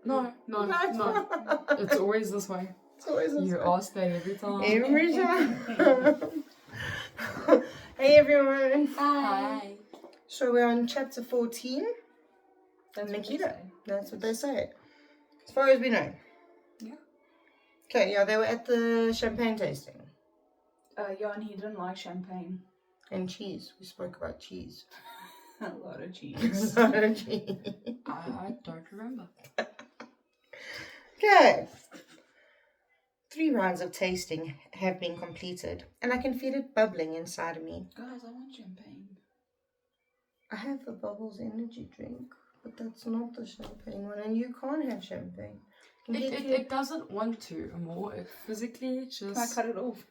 No. It's always this way. It's always this way. You ask that every time. Every time. Hey everyone. Hi. So we're on chapter 14. That's Nikita. That's what they say. As far as we know. Yeah. Okay, yeah, they were at the champagne tasting. Yeah, and he didn't like champagne. And cheese. We spoke about cheese. A lot of cheese. A lot of cheese. I don't remember. Okay. 3 rounds of tasting have been completed, and I can feel it bubbling inside of me. Guys, I want champagne. I have the Bubbles energy drink, but that's not the champagne one, and you can't have champagne. It doesn't want to more. It physically just... Can I cut it off?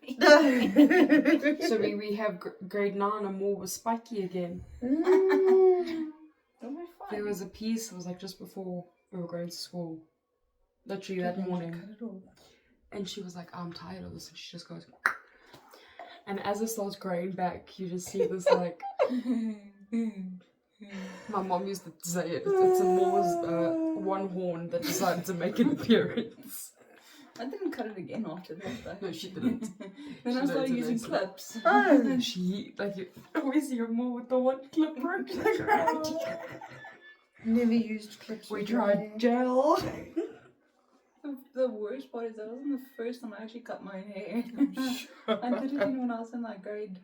So we have grade 9 and more was spiky again. There was a piece, it was like just before we were going to school. Literally that morning. And she was like, I'm tired of this. And she just goes... And as it starts growing back, you just see this like... My mom used to say it. It's a Moore's one horn that decided to make an appearance. I didn't cut it again after that though. No, she didn't. Then I started using clips. Oh, She, like, you always see her more with the one clip right. never used clips. We with tried my gel. The worst part is that wasn't the first time I actually cut my hair. I did it when I was in like grade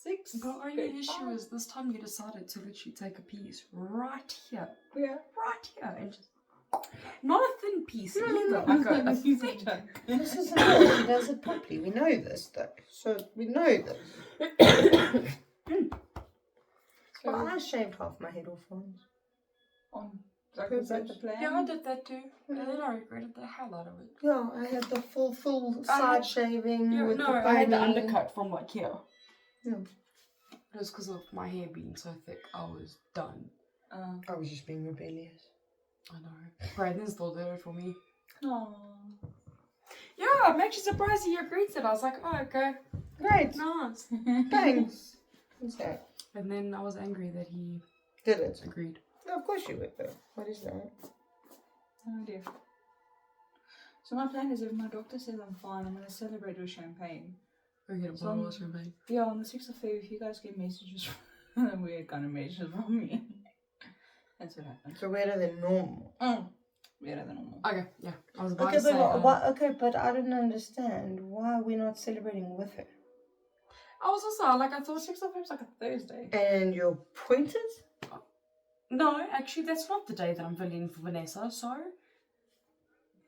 6. The only issue is this time you decided to literally take a piece right here. Yeah. Right here. And just... Not a thin piece No, either. no, Like a Piece of thick... junk. This is how she does it properly. We know this, though. So we know this. So, Well, I shaved half my head off once. like, was that the plan? Yeah, I did that too. And then I regretted the hell out of it. Yeah, I had the full I side had- shaving with the I had the pony. undercut from like here. Yeah. It was because of my hair being so thick. I was done. I was just being rebellious. I know. Brandon still did it for me. No. Yeah, I'm actually surprised he agreed to it. I was like, oh, okay. Great. Nice. Thanks. What's that? And then I was angry that he Did it? agreed. No, of course you would, though. What is that? Oh dear. So my plan is if my doctor says I'm fine, I'm going to celebrate with champagne. Go get a So bottle I'm- of champagne. Yeah, on the 6th of February, if you guys get messages, weird kind of messages from me. That's what happened. So wetter than normal. Better than normal. Okay, yeah. I was about Okay, to say... but I didn't understand. Why we're not celebrating with her? I was also like, I thought... 6th of February is like a Thursday. And your pointers? No, actually, that's not the day that I'm filling in for Vanessa, so...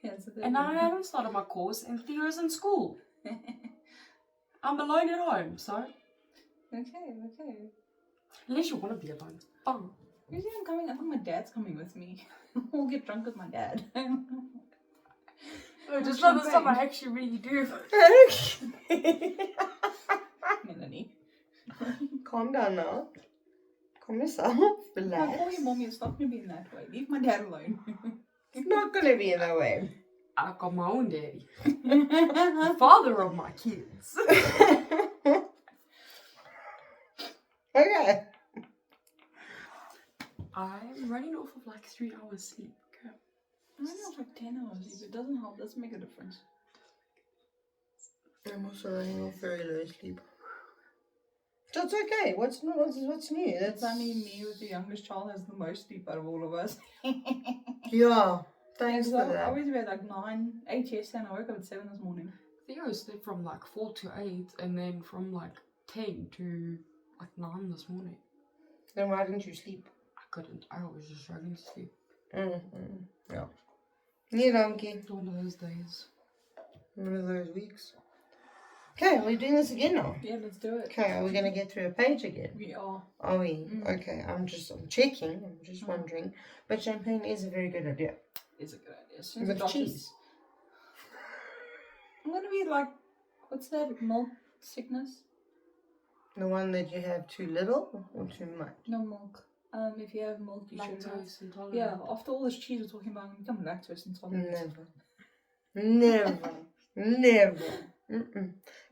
Yeah, it's a Thursday. And I haven't started my course, and Theo's in school. I'm alone at home, so... Okay. Unless you want to be alone. Fun. Who's even coming? I think my dad's coming with me. We'll get drunk with my dad. No, just not the stuff I actually really do. Melanie. Calm down now. Calm yourself. I'll Relax. call you mommy. It's not going to be in that way. Leave my dad alone. It's not going to be in that way. I've got my own daddy. The father of my kids. Okay. I'm running off of like 3 hours sleep. Okay. I don't know, like 10 hours. If it doesn't help, doesn't make a difference. I'm also running off very low sleep. So it's okay. What's new? That's I mean, me with the youngest child has the most sleep out of all of us. Yeah. Thanks So for I that. always read like 9, 8 yesterday and I woke up at 7 this morning. Theo slept from like 4 to 8 and then from like 10 to like 9 this morning. Then why didn't you sleep? I couldn't. I was just struggling to sleep. Yeah. Yeah, donkey. It's one of those days. One of those weeks. Okay, are we doing this again now? Yeah, let's do it. Okay, are we going to get through a page again? We are. Are we? Okay, I'm checking. I'm just wondering. But champagne is a very good idea. It's a good idea. As soon as With the doctors- cheese. I'm going to be like, what's that? Milk sickness? The one that you have too little or too much? No milk. If you have milk, you should have. Lactose intolerant. Yeah, after all this cheese we're talking about, I'm become lactose intolerant. Never.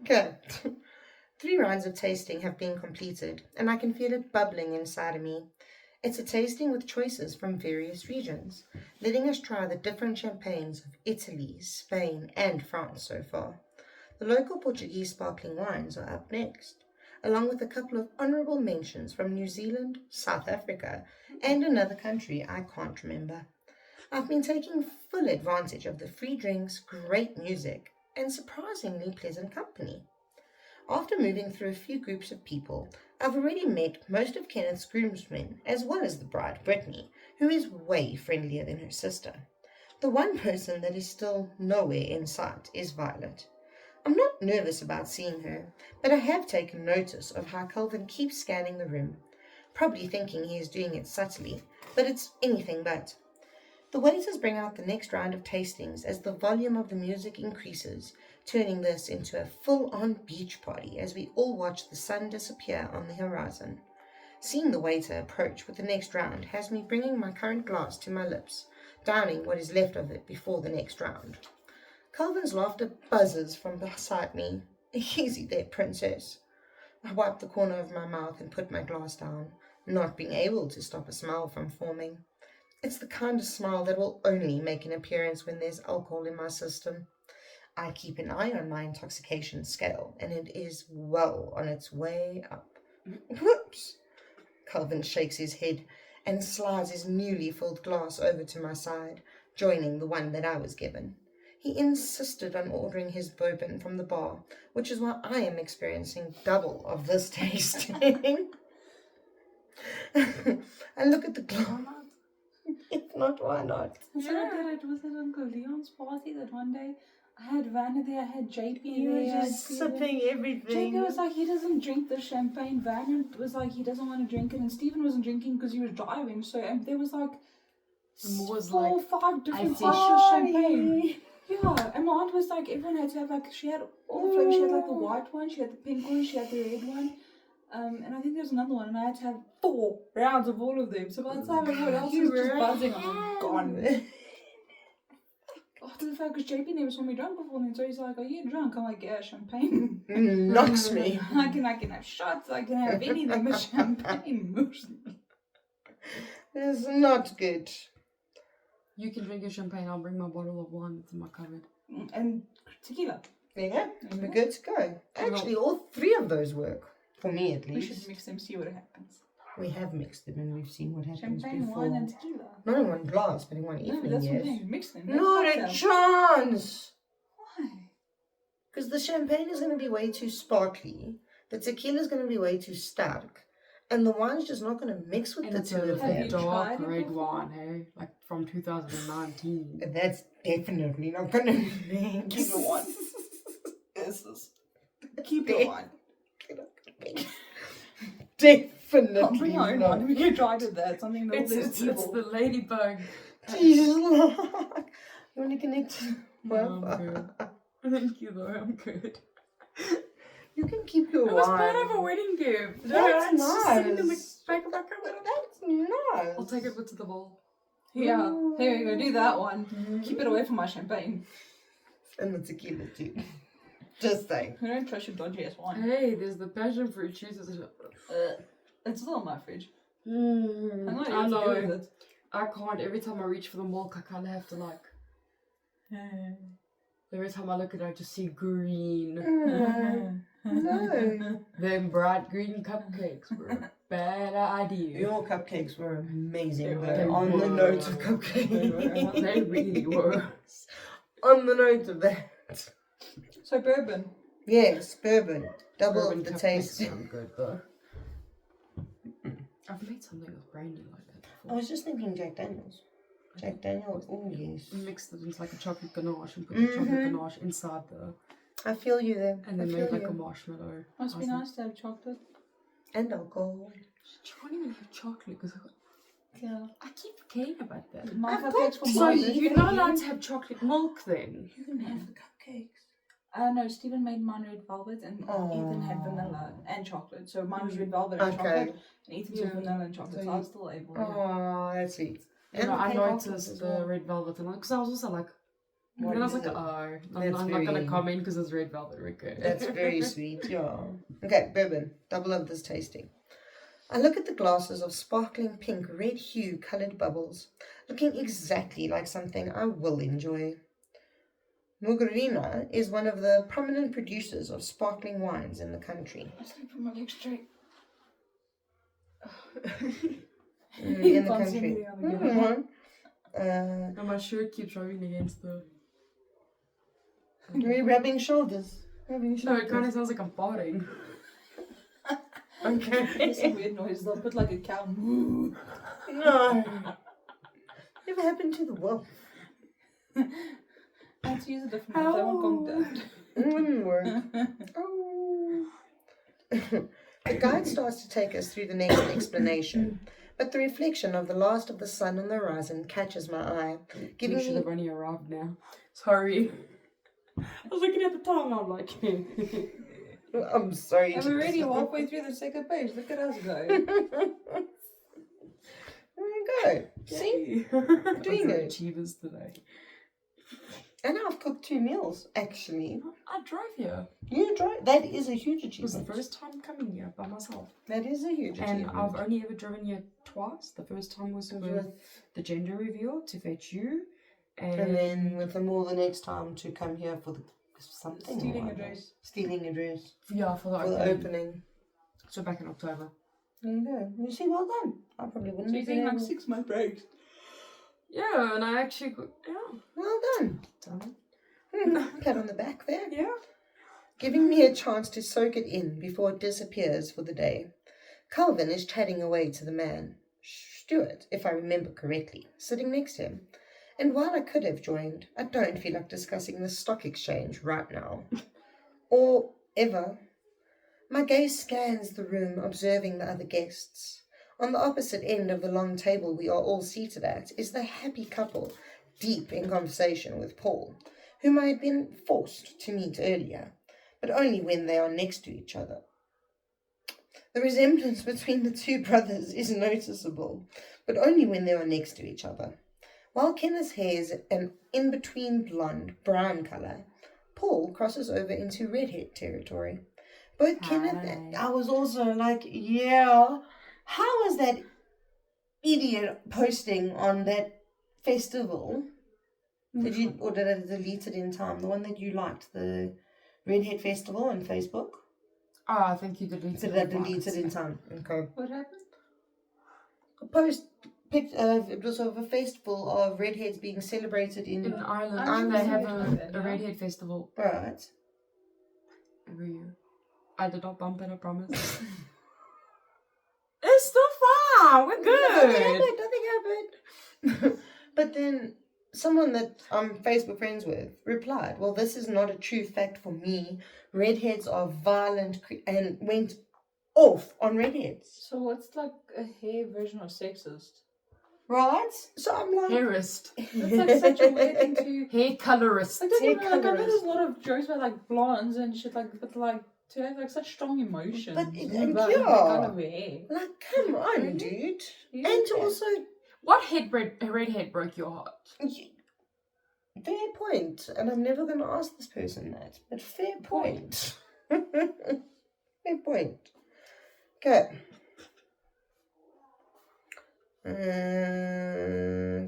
Okay. 3 rounds of tasting have been completed, and I can feel it bubbling inside of me. It's a tasting with choices from various regions, letting us try the different champagnes of Italy, Spain, and France so far. The local Portuguese sparkling wines are up next, along with a couple of honourable mentions from New Zealand, South Africa, and another country I can't remember. I've been taking full advantage of the free drinks, great music, and surprisingly pleasant company. After moving through a few groups of people, I've already met most of Kenneth's groomsmen, as well as the bride, Brittany, who is way friendlier than her sister. The one person that is still nowhere in sight is Violet. I'm not nervous about seeing her, but I have taken notice of how Calvin keeps scanning the room, probably thinking he is doing it subtly, but it's anything but. The waiters bring out the next round of tastings as the volume of the music increases, turning this into a full-on beach party as we all watch the sun disappear on the horizon. Seeing the waiter approach with the next round has me bringing my current glass to my lips, downing what is left of it before the next round. Calvin's laughter buzzes from beside me. Easy there, princess. I wipe the corner of my mouth and put my glass down, not being able to stop a smile from forming. It's the kind of smile that will only make an appearance when there's alcohol in my system. I keep an eye on my intoxication scale, and it is well on its way up. Whoops! Calvin shakes his head and slides his newly filled glass over to my side, joining the one that I was given. He insisted on ordering his bourbon from the bar, which is why I am experiencing double of this tasting. I look at the glass. If not, why not? So I did it. Was it Uncle Leon's party that one day? I had Vanna there, I had JP there. You were I had just Steven. sipping everything. JP was like, he doesn't drink the champagne. Vanna was like, he doesn't want to drink it. And Steven wasn't drinking because he was driving. So there was like four or five different types of champagne. Yeah, and my aunt was like, everyone had to have like, she had all the flavors. She had like the white one, she had the pink one, she had the red one. And I think there's another one, and I had to have 4 rounds of all of them. So by the time everyone else was just buzzing, I'm gone. After the fact, because JP never saw me drunk before then, so he's like, "Are you drunk?" I'm like, "Yeah, champagne." Knocks me. I can have shots. I can have anything but champagne. It's not good. You can drink your champagne. I'll bring my bottle of wine. It's in my cupboard. And tequila. There you go. We're good to go. Actually, all 3 of those work. For me, at least. We should mix them, see what happens. We have mixed them and we've seen what happens Champagne, before. wine, and tequila. Not in one glass, but in one No, evening, that's yes. what I'm saying. Mix them. Not a chance! Why? Because the champagne is going to be way too sparkly, the tequila is going to be way too stark, and the wine's just not going to mix with And the it's two of Have a you them. dark tried it red before? wine, hey? Like from 2019. That's definitely not going to make Keep the wine. Keep the wine. Definitely I'll bring our own not. wine. We can try to that. Something that It's is evil. the ladybug. Jesus, Lord. You want to connect? No, I'm good. Thank you though, I'm good. You can keep your It wine. was part of a wedding gift. That's It's just sitting in the nice. back of my cupboard. That's nice. I'll take it to the bowl. Yeah, here we go. Do that one. Keep it away from my champagne. And the tequila too. Just saying. I don't trust your dodgy ass wine. Hey, there's the passion fruit juice. It's still in my fridge. I I'm not able to do with it. I can't. Every time I reach for the milk, I kind of have to like. Every time I look at it, I just see green. No. Them bright green cupcakes were a bad idea. Your cupcakes were amazing. They though. were. On the note of They cupcakes. were. They really were. On the note of that. So bourbon. Yes, bourbon. Double Bourbon of the cupcakes taste. sound good though. I've made something with brandy like that I before. was just thinking Jack Daniels. Jack Daniels, oh yes. We mixed it into like a chocolate ganache and put the chocolate ganache inside the, I feel you there. and I then feel made like you. a marshmallow. Must I be was like, nice to have chocolate. And alcohol. you can't even have chocolate because Yeah. I keep forgetting about that. My I've cupcakes got for So my some. birthday. you're not allowed to have chocolate milk then? You can have the cupcakes. No, Stephen made mine red velvet and Ethan had vanilla and chocolate. So mine was red velvet and Okay. chocolate and Ethan's was Yeah. vanilla and chocolate. So So I you- was still able to. Oh, that's sweet. You know, the I cake afterwards noticed as the well. red velvet and because I was also like, What and I was is like, it? oh, I'm That's not gonna very- comment because it's red velvet. Okay. That's very sweet, yeah. Okay, bourbon. Double of this tasting. I look at the glasses of sparkling pink red hue coloured bubbles, looking exactly like something I will enjoy. Mugarina is one of the prominent producers of sparkling wines in the country. I sleep from my leg straight. In the country. And my shirt keeps rubbing against the... Are you rubbing shoulders? No, it kind of sounds like I'm farting. Okay. It's a weird noise. They'll put like a cow. Moo. No. Never happened to the wolf. I had to use a different one. That one calmed down. Wouldn't work. Oh. The guide starts to take us through the next explanation, but the reflection of the last of the sun on the horizon catches my eye, giving You should have only arrived now. Sorry. I was looking at the time and I'm like... I'm sorry. I'm already halfway through the second page. Look at us go. There you go. See? Doing it. Achievers today. And I've cooked 2 meals, actually. I drove here. You drive. That is a huge It was the achievement. first time coming here by myself. That is a huge And achievement. I've only ever driven here twice. The first time was with the gender reveal to fetch you. And then with the more the next time to come here for the something. Stealing or a dress. Stealing a dress. Yeah, for the For the opening. opening. So back in October. There you go. You see, well done. I probably wouldn't So have you been think like able... 6 month breaks? Yeah, and I actually got... Yeah. Well done. Done. Pat on the back there. Yeah. Giving me a chance to soak it in before it disappears for the day. Calvin is chatting away to the man, Stuart, if I remember correctly, sitting next to him. And while I could have joined, I don't feel like discussing the stock exchange right now. Or ever. My gaze scans the room, observing the other guests. On the opposite end of the long table we are all seated at is the happy couple, deep in conversation with Paul, whom I had been forced to meet earlier, but only when they are next to each other. The resemblance between the 2 brothers is noticeable, but only when they are next to each other. While Kenneth's hair is an in-between blonde, brown colour, Paul crosses over into redhead territory. Both Kenneth and I was also like, yeah, how was that idiot posting on that festival? Did you, or did I delete it in time? The one that you liked, the Redhead Festival on Facebook? Oh, I think you deleted Did it. I delete it in time? Okay. What happened? A post picked, it was of a festival of redheads being celebrated in Ireland. Ireland, They they have have it, a yeah. redhead festival right. every year. I did not bump it, I promise. It's still fine. We're good. Nothing happened. But then someone that I'm Facebook friends with replied, well, this is not a true fact for me. Redheads are violent, and went off on redheads. So what's like a hair version of sexist? Right? So I'm like... Hairist. That's like such a weird thing to... Hair colorist. Like, don't Hair you know, like, I know colourist. there's a lot of jokes about like blondes and shit, like, but like to have like such strong emotions. But it- about yeah. that kind of hair. Like, come on, dude. Yeah. And to also... What redhead broke your heart? Fair point. And I'm never going to ask this person that. But fair point. Fair point. Okay.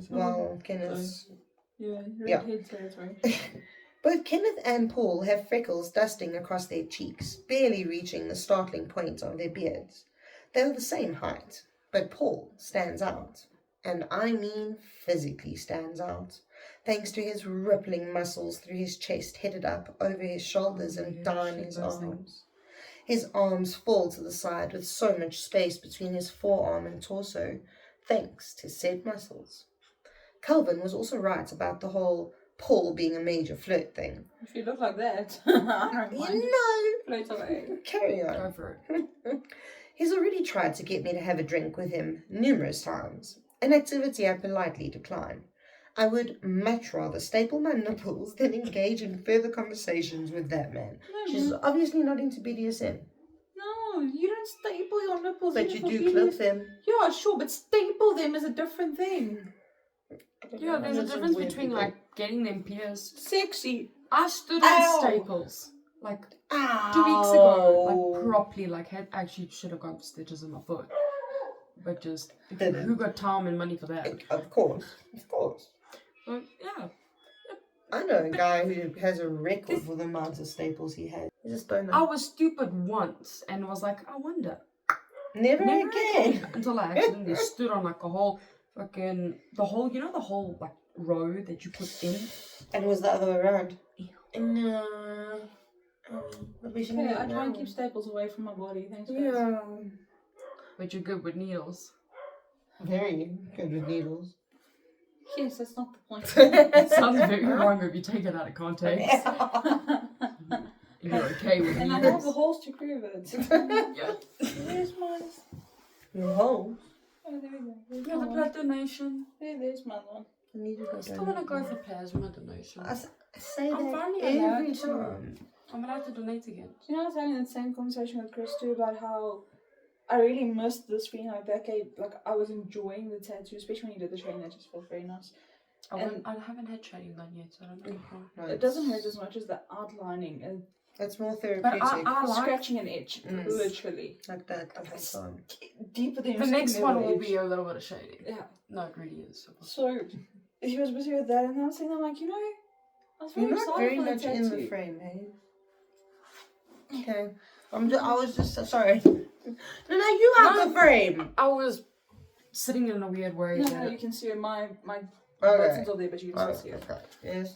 Well, Kenneth... Yeah, Yeah. redhead territory. Both Kenneth and Paul have freckles dusting across their cheeks, barely reaching the startling point of their beards. They are the same height, but Paul stands out. And I mean physically stands out, thanks to his rippling muscles through his chest headed up over his shoulders and down his arms. His arms fall to the side with so much space between his forearm and torso, thanks to said muscles. Calvin was also right about the whole Paul being a major flirt thing. If you look like that, I don't mind. No, Float away. carry on. Go for it. He's already tried to get me to have a drink with him numerous times, an activity I politely decline. I would much rather staple my nipples than engage in further conversations with that man. No, She's obviously not into BDSM. no, you don't staple your nipples. But even you for do BDSM. clip them. Yeah, sure, but staple them is a different thing. Yeah, there's a difference between like getting them pierced. Sexy. I stood Ow. on staples like Ow. 2 weeks ago, like properly, like had actually should have gone for stitches in my foot. but just Didn't. who got time and money for that? Of course. So yeah, I know a guy who has a record for the amount of staples he had. You just don't know. I was stupid once and was like, I wonder. Never again. Until I accidentally stood on like a whole fucking the whole like row that you put in. And it was the other way around. Yeah. No. Okay, I try and keep staples away from my body. Thanks, guys. Yeah. But you're good with needles. Very good with needles. Yes, that's not the point. It sounds very wrong if you take it out of context. You're okay with And I have the needles. holes to prove it. Yeah. There's mine. Your holes? Oh, there we go. There's Yeah, my the one. blood donation. There's my one. I need to go I still want to go for plasma donation. I say I'm that finally every allowed to. time. I'm allowed to donate again. You know, I was having the same conversation with Chris too about how I really missed this feeling like that day. Like, I was enjoying the tattoo, especially when you did the training. That just felt very nice. I And- haven't had shading done yet, so I don't know. No, It doesn't hurt as much as the outlining and It's more But therapeutic. I like scratching an itch, Mm. literally. Like that the whole time. Deeper than your the next skin one level will itch. be a little bit of shading. Yeah. No, it really is. So he was busy with that, and I was saying, I'm like, you know, I was very You're not excited very for the much in the tattoo. frame, hey? Okay. I was just sorry. No, you have the frame. I was sitting in a weird way. No, that you can see it. My Okay. buttons are there, but you can still see it. Okay. Yes.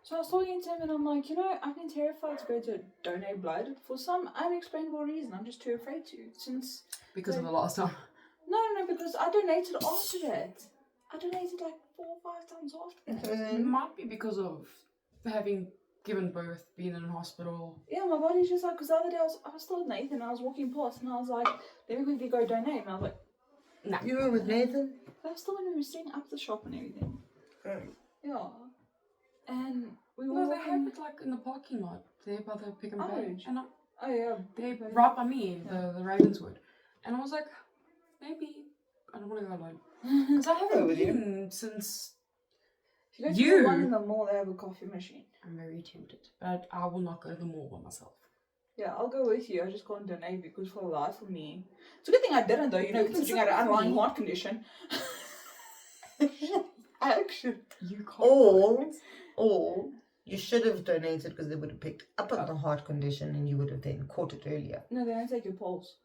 So I was talking to him, and I'm like, you know, I've been terrified to go to donate blood for some unexplainable reason. I'm just too afraid to. because of the last time. No, because I donated after that. I donated like 4 or 5 times after that. It might be because of having given birth, being in hospital. Yeah, my body's just like, because the other day I was still with Nathan, and I was walking past, and I was like, let me quickly go donate. And I was like, Nah. You were with Nathan? that was still when we were setting up the shop and everything. Mm. Yeah. And we were No, they walking... have it like in the parking lot, there by the pick and Oh. pay. And Oh, yeah. they right by me, the Ravenswood. And I was like, maybe I don't want to go alone. Because I haven't with you. been since. If you go to the one in the mall, they have a coffee machine. I'm very tempted, but I will not go to the mall by myself. Yeah, I'll go with you. I just can't donate because for the life of me. It's a good thing I didn't, though, you know, considering I had an underlying heart condition. Actually. You can't. Or you should have donated because they would have picked up on the heart condition and you would have then caught it earlier. No, they don't take your pulse.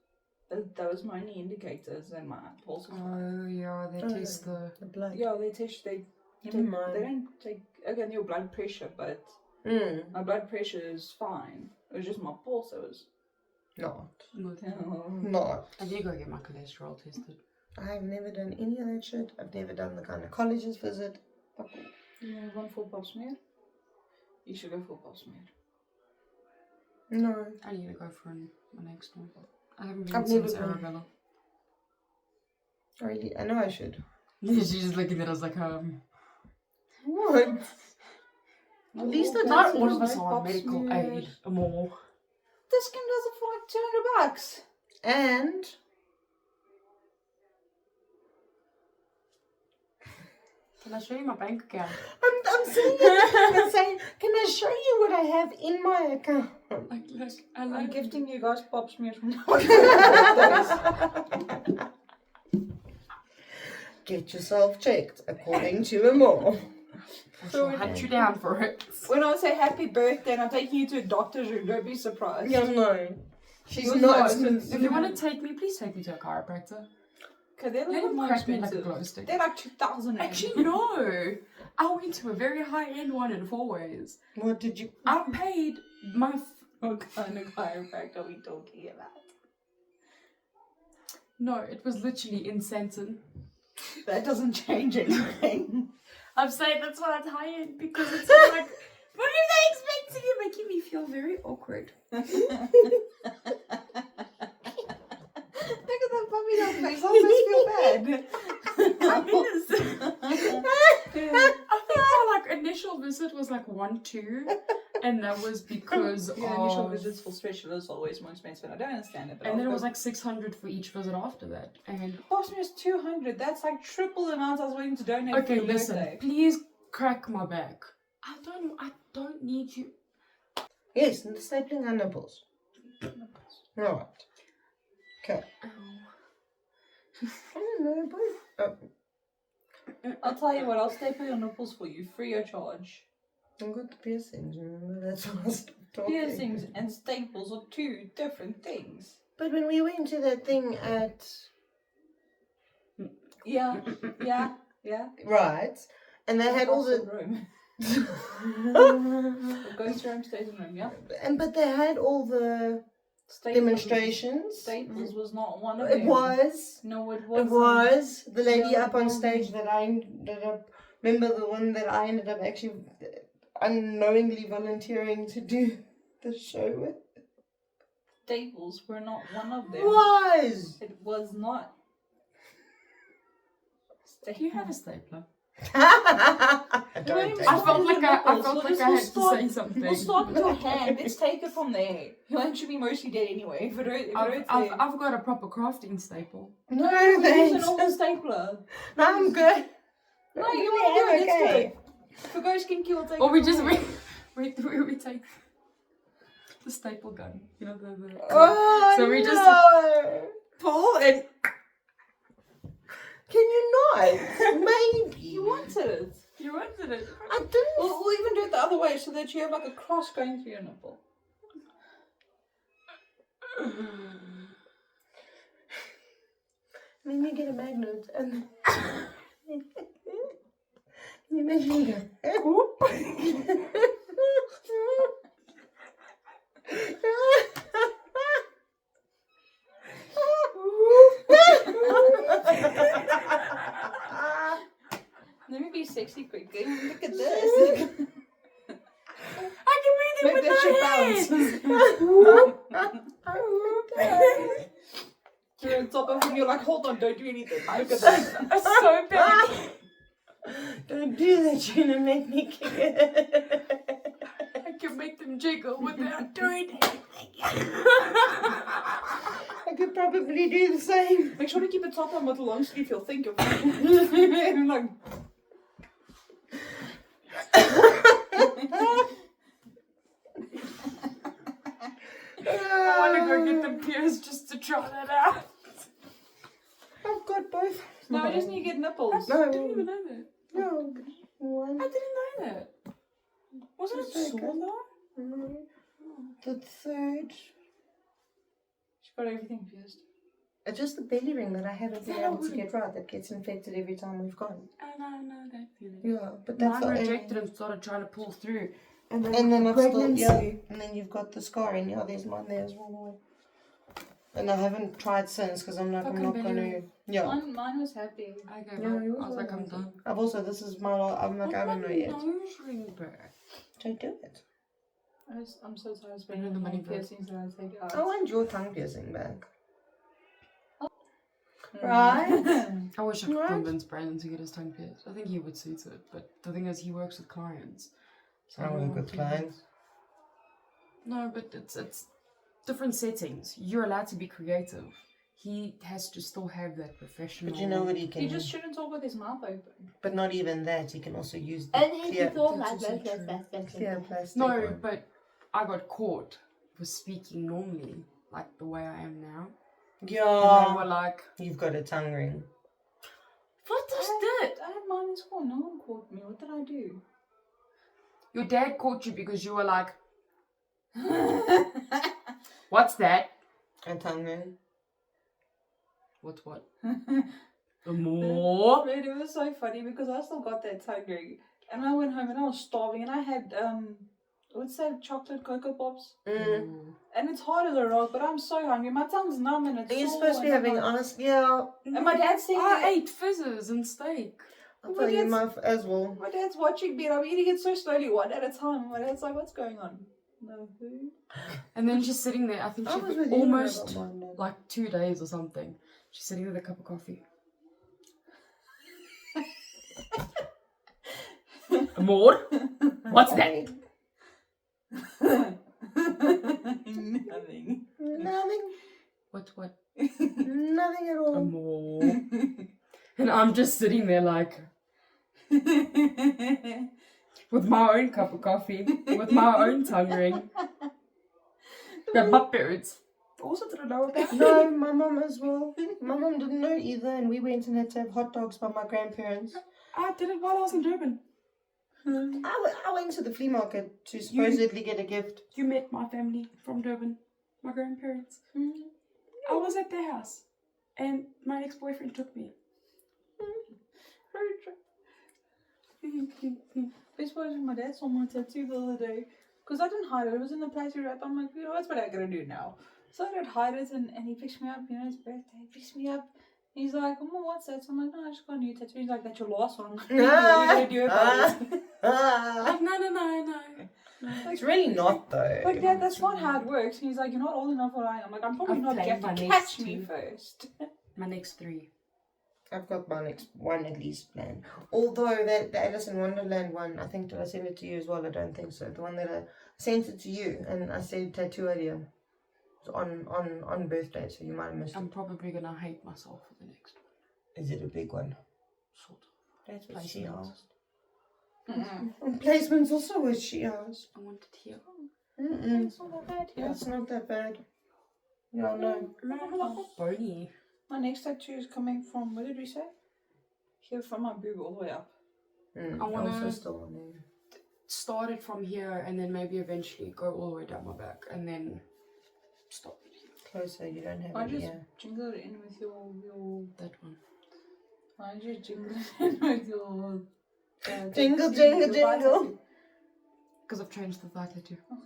That was my only indicators, and my pulse was fine. Oh yeah, they test the. blood. Yeah, they test. They don't take again your blood pressure, but my blood pressure is fine. It was just my pulse that was. Not. I did go get my cholesterol tested. I've never done any of that shit. I've never done the gynecologist visit. You never gone for a pap smear? You should go for a pap smear. No. I need to go for my next one. I haven't I've been since never been. Arabella. Really? I know I should. She's just looking at us like, What? At least I not did all some of us Pap are on medical smear. aid more. This skin does it for like $200. And Can I show you my bank account? I'm saying it. I'm saying, can I show you what I have in my account? Like, look, I'm gifting you guys pap smears from now on. Get yourself checked according to a mall. I shall hunt you down for it. When I say happy birthday and I'm taking you to a doctor's room, don't be surprised. Yeah, no. She's You're not. not. If you want to take me, please take me to a chiropractor. Okay, they're a Let little him more crack me like a expensive. glow stick. They're like 2,000. Actually, no. I went to a very high-end one in 4 ways. What did you? I paid my... What kind of chiropractor are we talking about? No, it was literally in Santon. That doesn't change anything. I'm saying that's why it's high-end, because it's like... What are they expecting? You're making me feel very awkward. Look at that puppy dog face. I almost feel bad. I think my initial visit was like 1-2, and that was because Initial of... visits for specialists are always more expensive. I don't understand it. But And then it was like 600 for each visit after that. And cost me is 200. That's like triple the amount I was willing to donate for okay, your listen, birthday. please crack my back. I don't need you. Yes, and the stapling and nipples. Right. Okay. Ow. I don't know, both. I'll tell you what, I'll staple your nipples for you, free of charge. I've got the piercings, remember? That's why I stopped talking. Piercings and staples are two different things. But when we went to that thing at... Yeah. Right. And they had all the... room. Goes to Rome, stays in Rome, yeah? But they had all the demonstrations. Staples was not one of It them. was. No, it It wasn't. was. The lady No, up on stage that I ended up... Remember the one that I ended up actually unknowingly volunteering to do the show with? Staples were not one of them. Was! It was not. Do you have a stapler? I Wait, don't I felt like I We'll had start- to say something. We'll start with your hand. Let's take it from there. Your hand should be mostly dead anyway. If it hurts there. I've got a proper crafting staple. No, Use a thanks. normal stapler. No, I'm good. No, you want to do it. Let's do okay. it. If it goes kinky, we'll take Or it. we just from there. we take the staple gun. You know the Oh, So we no. just- pull and Can you not? Maybe. You wanted it. you wanted it. I didn't. We'll even do it the other way so that you have like a cross going through your nipple. Then you get a magnet and you make me go. Let me be sexy quickly. Look at this. I can make it Make with that my shit hands. You're on top of it and you're like, hold on, don't do anything. Look at this. That's so bad. Don't do that, you're gonna make me kick it. I can make them jiggle without doing it. I could probably do the same. Make sure to keep it top on with a long sleeve. You'll think you're fine. Like, I want to go get them pierced just to try that out. I've got both. no, I just need to get nipples. I didn't even know that. No. One. I didn't know that. Wasn't it Just sore second. though? No. The third. She got everything pierced. It's just the belly ring that I haven't been able to get right that gets infected every time we've gone. I know that feeling. Yeah, but that's Mine the rejected and started trying to pull through. And then I've still, pregnancy. yeah, and then you've got the scarring. Yeah, there's mine there as well. And I haven't tried since because I'm like, I'm Fucking not going to, belly. yeah. Mine was happy. I gave Yeah, up. yours I was like, I'm was done. I've also, this is my, I'm like, I don't know yet. Nose ring back. Don't do it. I'm so tired of Bring spending in the the money money back. piercings that I take out. I want your tongue piercing back. Mm. Right? I wish I could Right. convince Brandon to get his tongue pierced. I think he would suit it, but the thing is, he works with clients. So I don't work want with to- clients. No, but it's different settings. You're allowed to be creative. He has to still have that professional. But you know what he can He just shouldn't talk with his mouth open. But not even that. He can also use the And he clear, thought That's like also that. true. clear plastic No, one. but I got caught for speaking normally, like the way I am now. And they Yeah. were like, You've got a tongue ring. "What is I that?" had mine in school. No one caught me. What did I do? Your dad caught you because you were like, "What's that?" A tongue ring. What? The more. But it was so funny because I still got that tongue ring. And I went home and I was starving and I had, what's that, chocolate Cocoa Pops? Mm. And it's hard as a rock, but I'm so hungry. My tongue's numb and it's Are you sore supposed to be and I'm having like- ice? Yeah. And my dad's saying I that- ate fizzes and steak. I'll But tell you it's- my as well. My dad's watching me and I'm eating it so slowly, one at a time. My dad's like, what's going on? No food. And then she's sitting there, I think I she was with you almost when I got mine. like 2 days or something. She's sitting with a cup of coffee. More? What's that? Nothing. Nothing. What? Nothing at all. More. And I'm just sitting there like, with my own cup of coffee, with my own tongue ring. Got my parents Also didn't know about No, my mum as well. My mum didn't know either, and we went and had to have hot dogs by my grandparents. I did it while I was in Durban. I went to the flea market to supposedly get a gift. You met my family from Durban, my grandparents. I was at their house, and my ex-boyfriend took me. Very true. Best part is my dad saw my tattoo the other day. Because I didn't hide it. It was in the plastic wrap. I'm like, what's what I'm going to do now? So I didn't hide it, and he picks me up. His birthday. He picks me up. He's like, oh, what's that? So I'm like, no, I just got a new tattoo. He's like, that's your last one. What are you going to do about it? Like, no. It's really not, though. Like, Dad, that's not how it works. And he's like, you're not old enough for I am. I'm like, I'm probably not. You have to catch me first. My next 3. I've got my next one at least planned. Although the Alice in Wonderland one, I think, did I send it to you as well? I don't think so. The one that I sent it to you, and I said tattoo earlier. It was on birthday, so you might have missed I'm it. probably gonna hate myself for the next one. Is it a big one? Sort of. That's what she asked. Mm-mm. And placement's also what she asked. I wanted to hear. It's not that bad. Yeah. It's not that bad. Yeah, no. Bony. My next tattoo is coming from, what did we say? Here from my boob all the way up. I I wanna- also still want to. Start it from here, and then maybe eventually go all the way down my back, and then stop it here. Closer, you don't have I it just here. jingle it in with your. That one. I just jingle it in with your. Jingle, tattoo, jingle, your thigh jingle. tattoo. Because I've changed the thigh tattoo, Oh,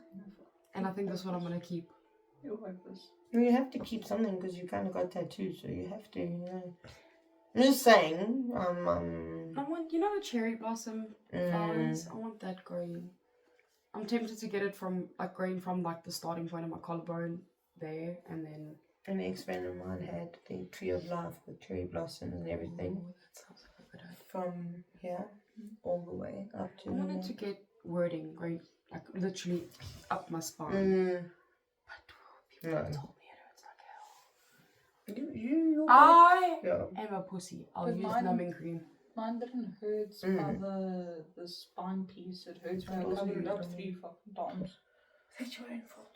and I think that's what I'm gonna keep. you're hopeless. You have to keep something because you kind of got tattoos, so you have to, you know. I'm just saying, I want, you know, the cherry blossom flowers. I want that green. I'm tempted to get it from like green from like the starting point of my collarbone there, and then. an ex-friend of mine had the tree of life with cherry blossoms and everything. Ooh, that sounds like a good idea. From here all the way up to. I wanted to get wording going like literally up my spine. But people No. told me it hurts like hell. You I yeah. am a pussy. I'll But use mine- numbing cream. Mine didn't hurt by the spine piece. It hurts when I covered it up 3 fucking times. That's your own fault.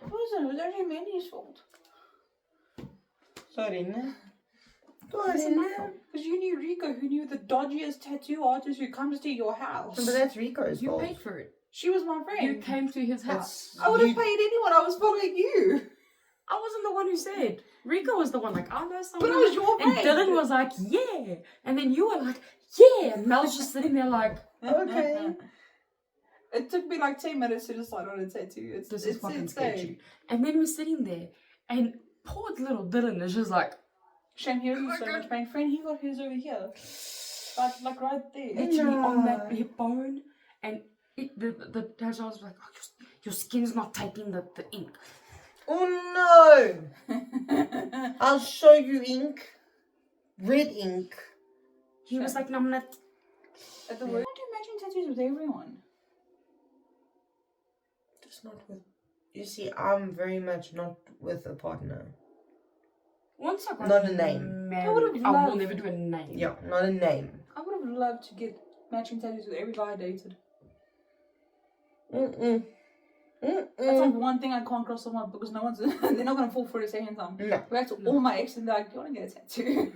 It wasn't. It was actually Mandy's fault. Sorry, no. It's Sorry, my no. fault. Because you knew Rico, who knew the dodgiest tattoo artist who comes to your house. But that's Rico's You fault. paid for it. She was my friend. You came to his house. That's I would have you- paid anyone. I was following you. I wasn't the one who said. Rico was the one like, I know someone. But I was your And friend. Dylan was like, yeah. And then you were like, yeah. And Mel's just sitting there like, Okay. It took me like 10 minutes to decide on a tattoo. this is fucking insane. sketchy. And then we're sitting there, and poor little Dylan is just like, Shame he was in so much pain. Friend, he got his over here. Like right there. literally on that No. hip bone. And the tattoo was like, oh, your skin's not taking the ink. Oh no! I'll show you ink. Red ink. He was like, no, I'm not. At the work. I do matching tattoos with everyone. Just not with. You see, I'm very much not with a partner. Once I got Not a name. married, I would've I will loved- never do a name. Yeah, not a name. I would have loved to get matching tattoos with every guy I dated. Mm-mm. That's like one thing I can't cross someone because no one's they're not gonna fall for it a second time. No. Go back to all my exes and they're like, do you wanna get a tattoo?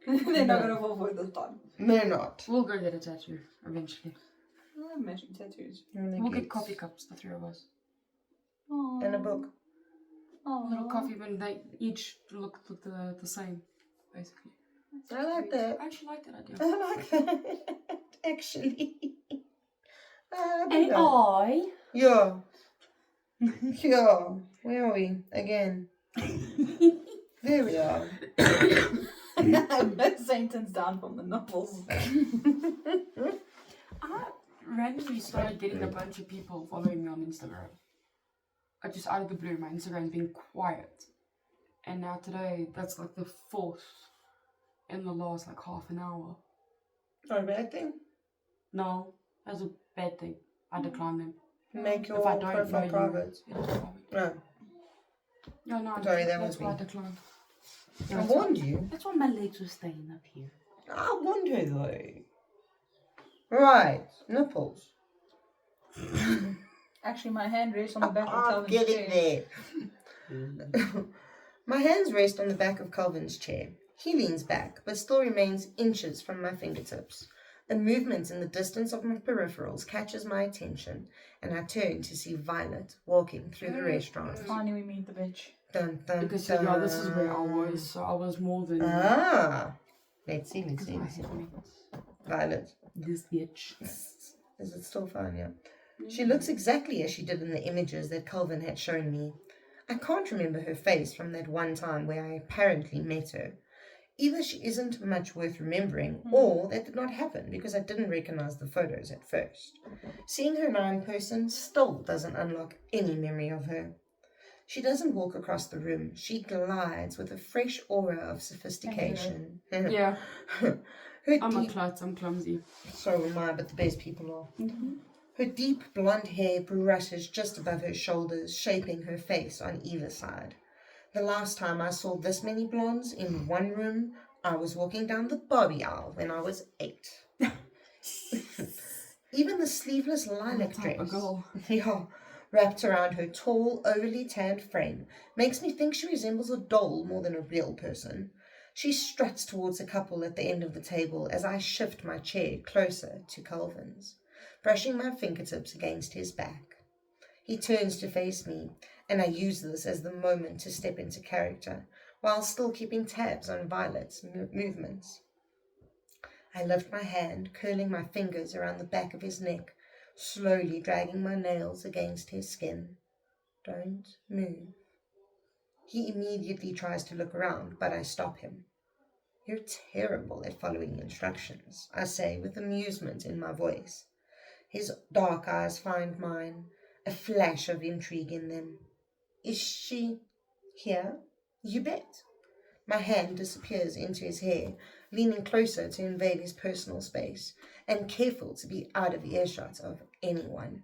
They're not gonna fall for it this time. They're not. We'll go get a tattoo eventually. I love matching tattoos. We'll get coffee cups, the 3 of us. Aww. And a book. Aww. Little coffee bin, they each look the same, basically. I like that. I actually like that idea. I like that. Actually. I do And that. I. Yeah. Yeah. Where are we? Again. There we are. Satan's down from the novels. I randomly started getting a bunch of people following me on Instagram. I just out of the blue, my Instagram being quiet. And now today, that's like the 4th in the last like half an hour. Not a bad thing. No, that's a bad thing. I decline them. Make your If I don't know profile you, private. it is private. No. Yeah, no, Sorry, that that's was why I me. declined. I warned you. That's why my legs were staying up here. I warned her though. Right. Nipples. Actually, my hand rests on the back of I'm Calvin's getting chair. there. My hands rest on the back of Calvin's chair. He leans back, but still remains inches from my fingertips. A movement in the distance of my peripherals catches my attention, and I turn to see Violet walking through the restaurant. Finally, we meet the bitch. Dun, dun, Because dun. yeah, this is where I was, so I was more than. Ah, let's see. Because I had met Violet. this bitch. Is it still fine? Yeah. She looks exactly as she did in the images that Calvin had shown me. I can't remember her face from that one time where I apparently met her. Either she isn't much worth remembering, or that did not happen because I didn't recognize the photos at first. Seeing her now in person still doesn't unlock any memory of her. She doesn't walk across the room. She glides with a fresh aura of sophistication. Yeah. Her I'm a deep... klutz, I'm clumsy. So am I, but the best people are. Mm-hmm. Her deep blonde hair brushes just above her shoulders, shaping her face on either side. The last time I saw this many blondes in one room, I was walking down the Barbie aisle when I was 8. Even the sleeveless lilac dress, yeah, wrapped around her tall, overly tanned frame, makes me think she resembles a doll more than a real person. She struts towards a couple at the end of the table as I shift my chair closer to Calvin's, brushing my fingertips against his back. He turns to face me, and I use this as the moment to step into character, while still keeping tabs on Violet's movements. I lift my hand, curling my fingers around the back of his neck, slowly dragging my nails against his skin. Don't move. He immediately tries to look around, but I stop him. You're terrible at following instructions, I say with amusement in my voice. His dark eyes find mine, a flash of intrigue in them. Is she here? You bet. My hand disappears into his hair, leaning closer to invade his personal space, and careful to be out of earshot of anyone.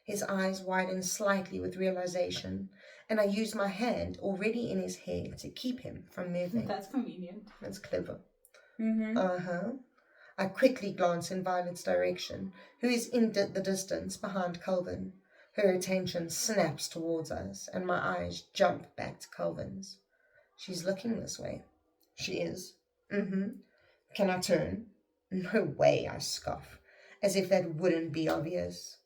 His eyes widen slightly with realization, and I use my hand already in his hair to keep him from moving. That's convenient. That's clever. Mm-hmm. Uh-huh. I quickly glance in Violet's direction, who is in the distance behind Calvin. Her attention snaps towards us, and my eyes jump back to Calvin's. She's looking this way. She is. Mm-hmm. Can I turn? No way, I scoff, as if that wouldn't be obvious.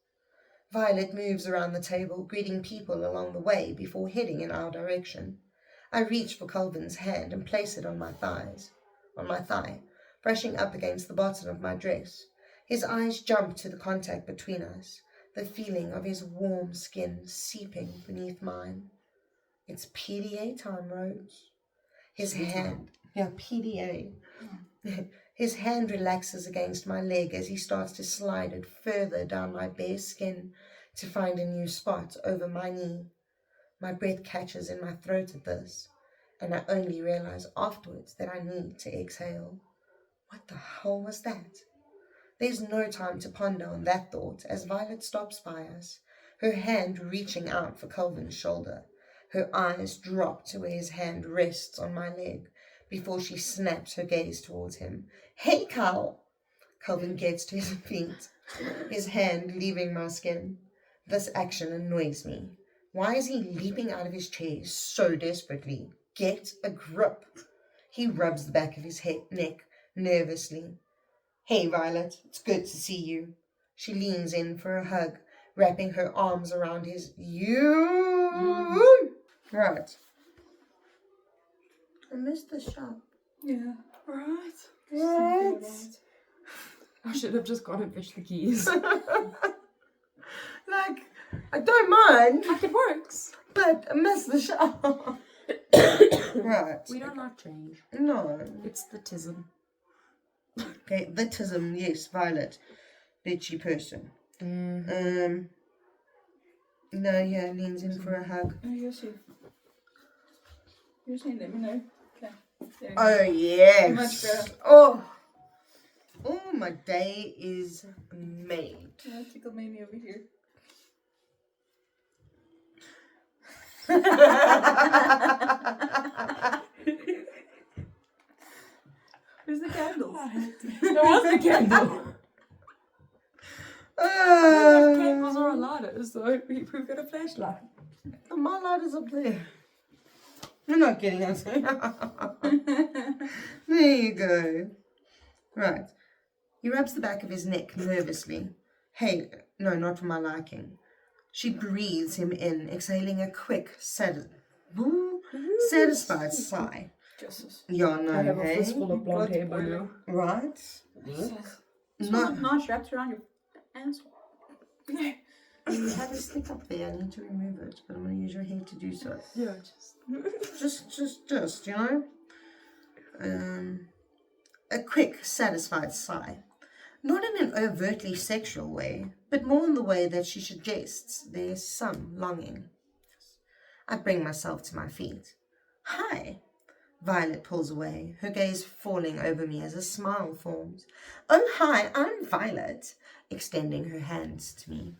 Violet moves around the table, greeting people along the way before heading in our direction. I reach for Calvin's hand and place it on my thigh, brushing up against the bottom of my dress. His eyes jump to the contact between us, the feeling of his warm skin seeping beneath mine. It's PDA time, Rose. His hand, PDA. His hand relaxes against my leg as he starts to slide it further down my bare skin to find a new spot over my knee. My breath catches in my throat at this, and I only realize afterwards that I need to exhale. What the hell was that? There's no time to ponder on that thought as Violet stops by us, her hand reaching out for Calvin's shoulder. Her eyes drop to where his hand rests on my leg before she snaps her gaze towards him. Hey, Cal! Calvin gets to his feet, his hand leaving my skin. This action annoys me. Why is he leaping out of his chair so desperately? Get a grip. He rubs the back of his neck nervously. Hey, Violet, it's good to see you. She leans in for a hug, wrapping her arms around his Right. I missed the shop. Yeah. Right. I should have just gone and fetched the keys. Like, I don't mind, Like it works. but I missed the shop. Right. We don't like change. No. It's the tism. Okay, the tism, yes, Violet. Bitchy person. Mm. No, yeah, leans in for a hug. Oh, you're safe. You're saying, let me know. Okay. There you go. Oh, yes. Much better. Oh, my day is made. Yeah, tickle me over here. Where's the candles? There was the candle. Candles are a lighter, so we've got a flashlight. My light is up there. You're not kidding us. There you go. Right. He rubs the back of his neck nervously. Hey, no, not for my liking. She breathes him in, exhaling a quick, satisfied sigh. Justice. Yeah, no, I have hey? a fistful of blonde hair by now. Right? It's No. not nice wrapped around your asshole. You have a stick up there. I need to remove it, but I'm going to use your hair to do so. Yeah, Just, you know? A quick, satisfied sigh. Not in an overtly sexual way, but more in the way that she suggests there's some longing. I bring myself to my feet. Hi. Violet pulls away, her gaze falling over me as a smile forms. Oh, hi, I'm Violet, extending her hands to me.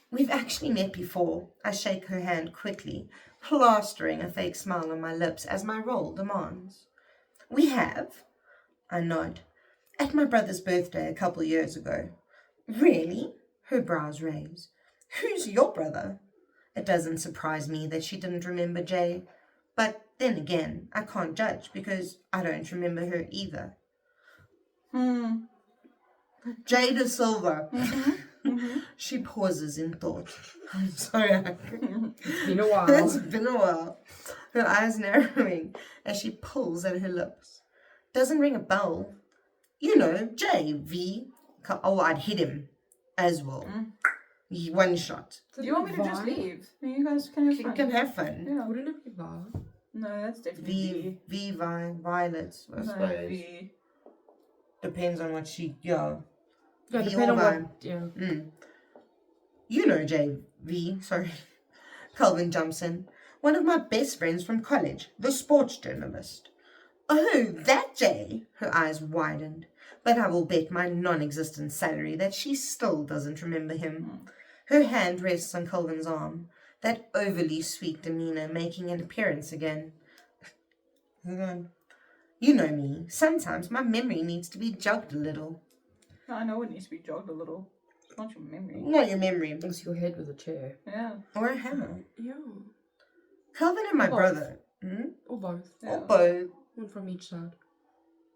We've actually met before. I shake her hand quickly, plastering a fake smile on my lips as my role demands. We have? I nod. At my brother's birthday a couple years ago. Really? Her brows raise. Who's your brother? It doesn't surprise me that she didn't remember Jay. But then again, I can't judge because I don't remember her either. Jada Silva. She pauses in thought. I'm sorry. it's been a while. It's been a while. Her eyes narrowing as she pulls at her lips. Doesn't ring a bell. You know, J.V. Oh, I'd hit him as well. One shot. Do you want me to just leave? You guys can have You fun. can have fun. Yeah. Wouldn't it be bar? No, that's definitely Violets, I suppose. V. Depends on what she, yeah. Yeah, V depending or on Vi. what. Yeah. You know J.V., sorry. Calvin jumps in. One of my best friends from college, the sports journalist. Oh, that Jay! Her eyes widened. But I will bet my non-existent salary that she still doesn't remember him. Her hand rests on Calvin's arm, that overly sweet demeanour making an appearance again. Hang on. You know me. Sometimes my memory needs to be jogged a little. I know it needs to be jogged a little. It's not your memory. Not your memory. It's your head with a chair. Yeah. Or a hammer. Yeah. Calvin and my Both. brother. Or both. Yeah. Or both. One from each side.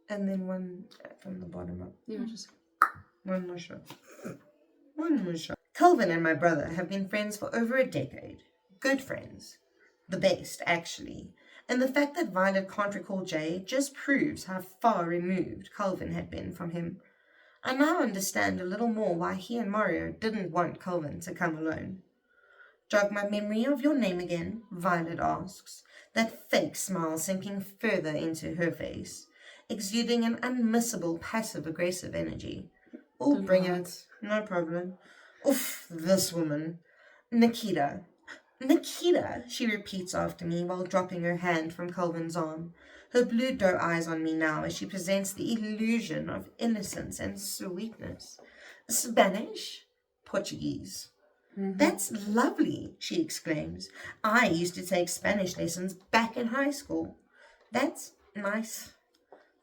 And then one from the bottom up. Yeah, just. One more shot. One more shot. Calvin and my brother have been friends for over a decade. Good friends. The best, actually. And the fact that Violet can't recall Jay just proves how far removed Calvin had been from him. I now understand a little more why he and Mario didn't want Calvin to come alone. Jog my memory of your name again, Violet asks, that fake smile sinking further into her face, exuding an unmissable passive-aggressive energy. Oh, bring it. No problem. Oof, this woman. Nikita. Nikita, she repeats after me while dropping her hand from Calvin's arm, her blue doe eyes on me now as she presents the illusion of innocence and sweetness. Spanish? Portuguese. That's lovely, she exclaims. I used to take Spanish lessons back in high school. That's nice.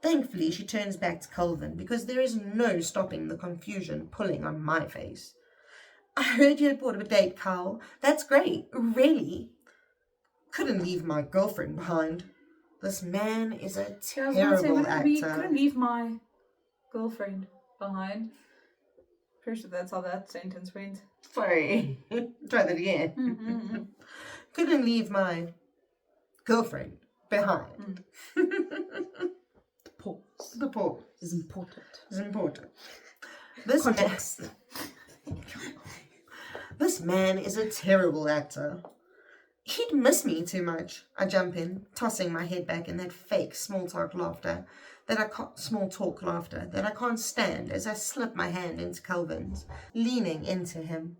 Thankfully, she turns back to Calvin because there is no stopping the confusion pulling on my face. I heard you had bought a date, Carl. That's great. Really? Couldn't leave my girlfriend behind. This man is a terrible actor. We couldn't leave my girlfriend behind. Pretty sure that's how that sentence went. Sorry. Try that again. Couldn't leave my girlfriend behind. The pause. The pause is important. is important. This man is a terrible actor. He'd miss me too much. I jump in, tossing my head back in that fake small talk laughter that I can't stand as I slip my hand into Calvin's, leaning into him.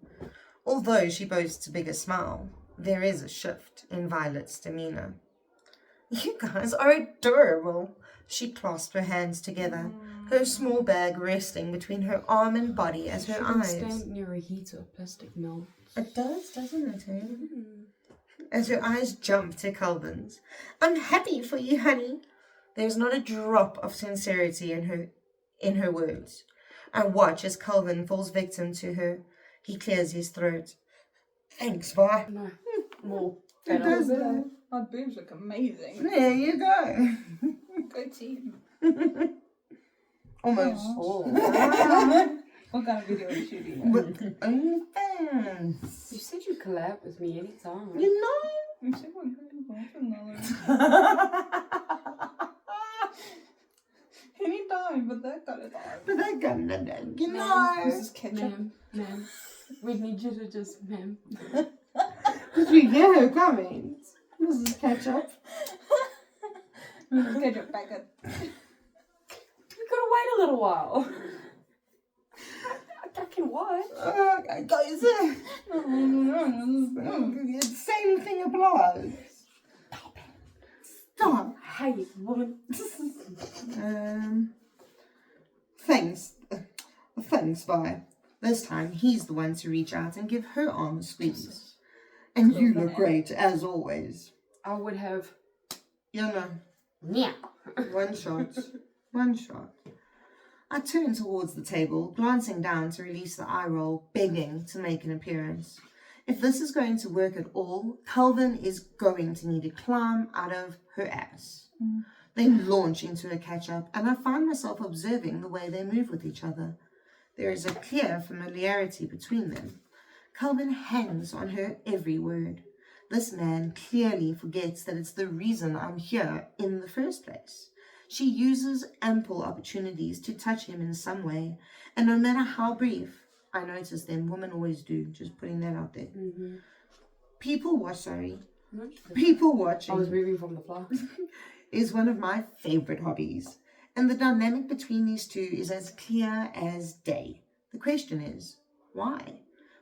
Although she boasts a bigger smile, there is a shift in Violet's demeanour. You guys are adorable. She clasped her hands together, her small bag resting between her arm and body as her eyes. Stand near a heater, plastic melts. It does, doesn't it? As her eyes jump to Calvin's. I'm happy for you, honey. There's not a drop of sincerity in her words. I watch as Calvin falls victim to her. He clears his throat. Thanks, Vi. No, more. It does that. My boobs look amazing. There you go. Go team. Almost. Oh. What kind of video are you shooting? But OnlyFans. You said you collab with me anytime. You know. You said we're going to anytime, but that kind of time. But I got nothing. You know. This is ketchup. Ma'am, we need you to just, ma'am. Did you hear her comments? This is ketchup. This is ketchup packet. You gotta wait a little while. I can watch. Guys, same thing applies. Stop. Hey, woman. Thanks. Thanks, Vi. This time, he's the one to reach out and give her arm a squeeze. And you look great, as always. I would have. You know. Yeah. One shot. One shot. I turn towards the table, glancing down to release the eye roll, begging to make an appearance. If this is going to work at all, Calvin is going to need to climb out of her ass. They launch into a catch-up, and I find myself observing the way they move with each other. There is a clear familiarity between them. Calvin hangs on her every word. This man clearly forgets that it's the reason I'm here in the first place. She uses ample opportunities to touch him in some way, and no matter how brief, I notice them, women always do, just putting that out there. Mm-hmm. People watching I was moving from the floor. is one of my favorite hobbies, and the dynamic between these two is as clear as day. The question is, why?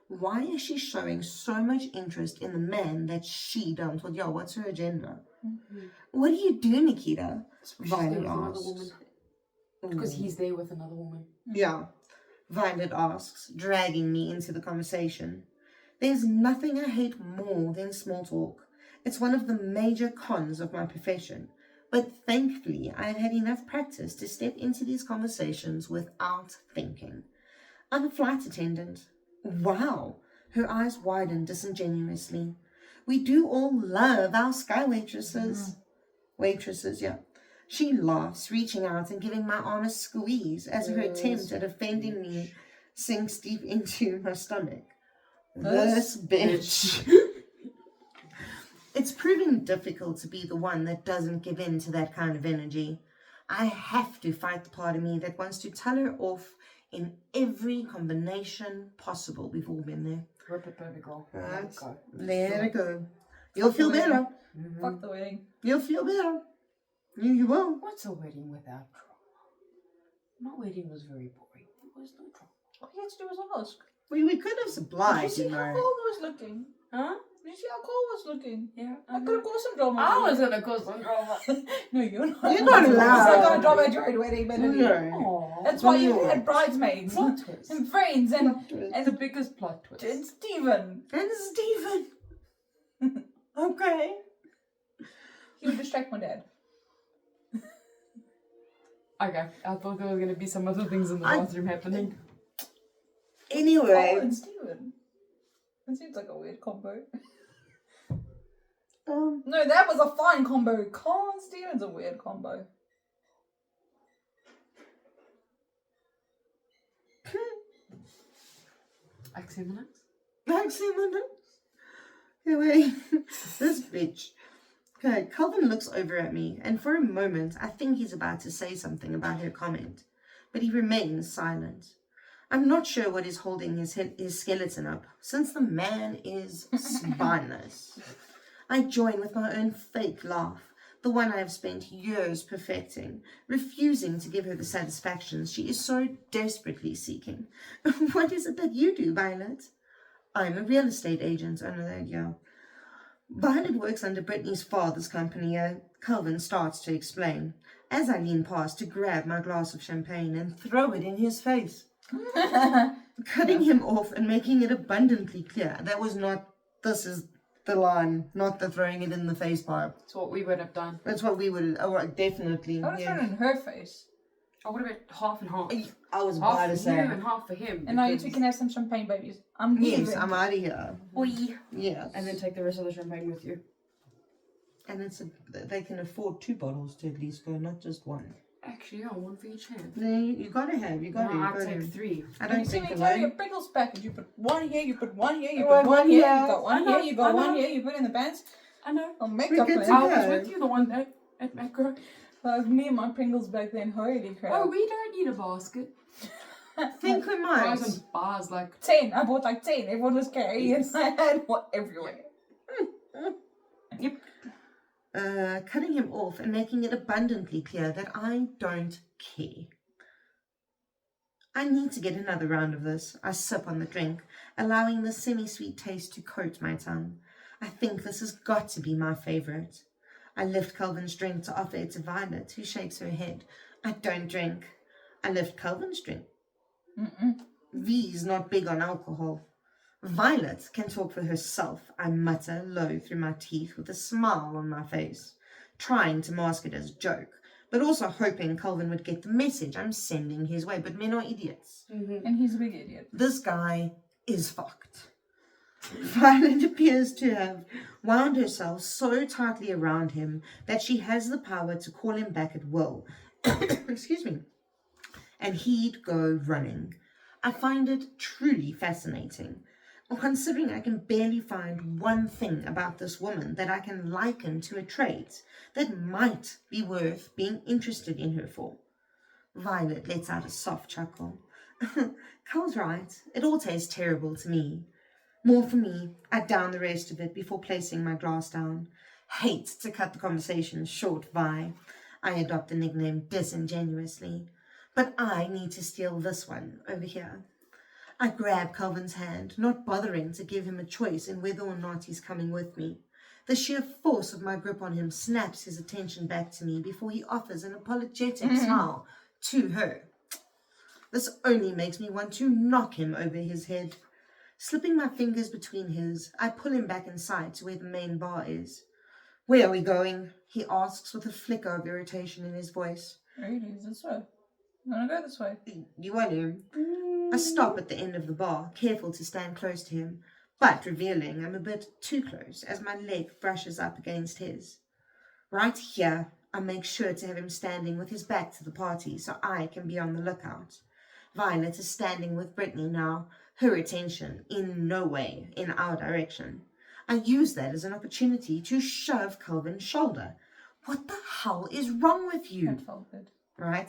Why is she showing so much interest in the man that she dumped? Well, what's her agenda? Mm-hmm. What do you do, Nikita? Violet asks. Because he's there with another woman. Yeah. Violet asks, dragging me into the conversation. There's nothing I hate more than small talk. It's one of the major cons of my profession. But thankfully, I've had enough practice to step into these conversations without thinking. I'm a flight attendant. Wow. Her eyes widen disingenuously. We do all love our sky waitresses. Waitresses, yeah. She laughs, reaching out and giving my arm a squeeze as her attempt at offending me sinks deep into my stomach. This bitch. It's proving difficult to be the one that doesn't give in to that kind of energy. I have to fight the part of me that wants to tell her off in every combination possible. We've all been there. Rip it, baby girl. Right. Let it go. You'll feel better. Mm-hmm. Fuck the wedding. You'll feel better. You will. What's a wedding without drama? My wedding was very boring. There was no drama. All you had to do was ask. We could have supplied, Did you see how know. Cole was looking? Huh? Did you see how Cole was looking? Yeah. I could have caused some drama. I was gonna cause some drama. No, you're not. You're not allowed. It's not gonna drama at your own wedding, but No. that's why you had bridesmaids Plot twist. and friends and And the biggest plot twist. and Stephen. And Stephen. Okay. He would distract my dad. Okay, I thought there were gonna be some other things in the bathroom happening. Anyway. Cole and Stephen. That seems like a weird combo. No, that was a fine combo. Cole and Stephen's a weird combo. Maximum. Anyway, this bitch. Okay, Calvin looks over at me, and for a moment, I think he's about to say something about her comment, but he remains silent. I'm not sure what is holding his skeleton up, since the man is spineless. I join with my own fake laugh, the one I have spent years perfecting, refusing to give her the satisfactions she is so desperately seeking. What is it that you do, Violet? I'm a real estate agent. I know that, yeah. Violet works under Brittany's father's company. Calvin starts to explain, as I lean past to grab my glass of champagne and throw it in his face. Cutting him off and making it abundantly clear that was not, this is the line, not the throwing it in the face part. That's what we would have done. That's what we would, definitely. I would have thrown it in her face. I would have been half and half. I was Half about for to say. you and half for him. And now you because- two can have some champagne, babies. I'm leaving. Yes, I'm out of here. Oi. Yes. And then take the rest of the champagne with you. And they can afford 2 bottles to at least go, not just one. Actually, yeah, one for each hand. No, you gotta have. I take 3. I You don't see think me carry a alone. Pringles package. You put one here, you put one here, you You put want one one here, here. you got one I know, here, you got I one know. here, you put in the pants. I know. I'll make We're up good for to it. I was go. with you the one day at Macro. Like me and my Pringles back then, holy crap. Oh, we don't need a basket. I think we might. Guys and bars like 10. I bought like 10. Everyone was carrying. I had one everywhere. Yep. Cutting him off and making it abundantly clear that I don't care. I need to get another round of this. I sip on the drink, allowing the semi-sweet taste to coat my tongue. I think this has got to be my favourite. I lift Calvin's drink to offer it to Violet, who shakes her head. I don't drink. I lift Calvin's drink. V's not big on alcohol. Violet can talk for herself, I mutter low through my teeth with a smile on my face, trying to mask it as a joke, but also hoping Calvin would get the message I'm sending his way. But men are idiots. And he's a big idiot. This guy is fucked. Violet appears to have wound herself so tightly around him that she has the power to call him back at will. Excuse me. And he'd go running. I find it truly fascinating. Considering I can barely find one thing about this woman that I can liken to a trait that might be worth being interested in her for. Violet lets out a soft chuckle. Carl's right. It all tastes terrible to me. More for me. I down the rest of it before placing my glass down. Hate to cut the conversation short, Vi. I adopt the nickname disingenuously. But I need to steal this one over here. I grab Calvin's hand, not bothering to give him a choice in whether or not he's coming with me. The sheer force of my grip on him snaps his attention back to me before he offers an apologetic smile to her. This only makes me want to knock him over his head. Slipping my fingers between his, I pull him back in sight to where the main bar is. Where are we going? He asks with a flicker of irritation in his voice. Really, is this way? You want to go this way? You want him? I stop at the end of the bar, careful to stand close to him, but revealing I'm a bit too close as my leg brushes up against his. Right here, I make sure to have him standing with his back to the party so I can be on the lookout. Violet is standing with Brittany now, her attention in no way in our direction. I use that as an opportunity to shove Calvin's shoulder. What the hell is wrong with you? That felt good. Right?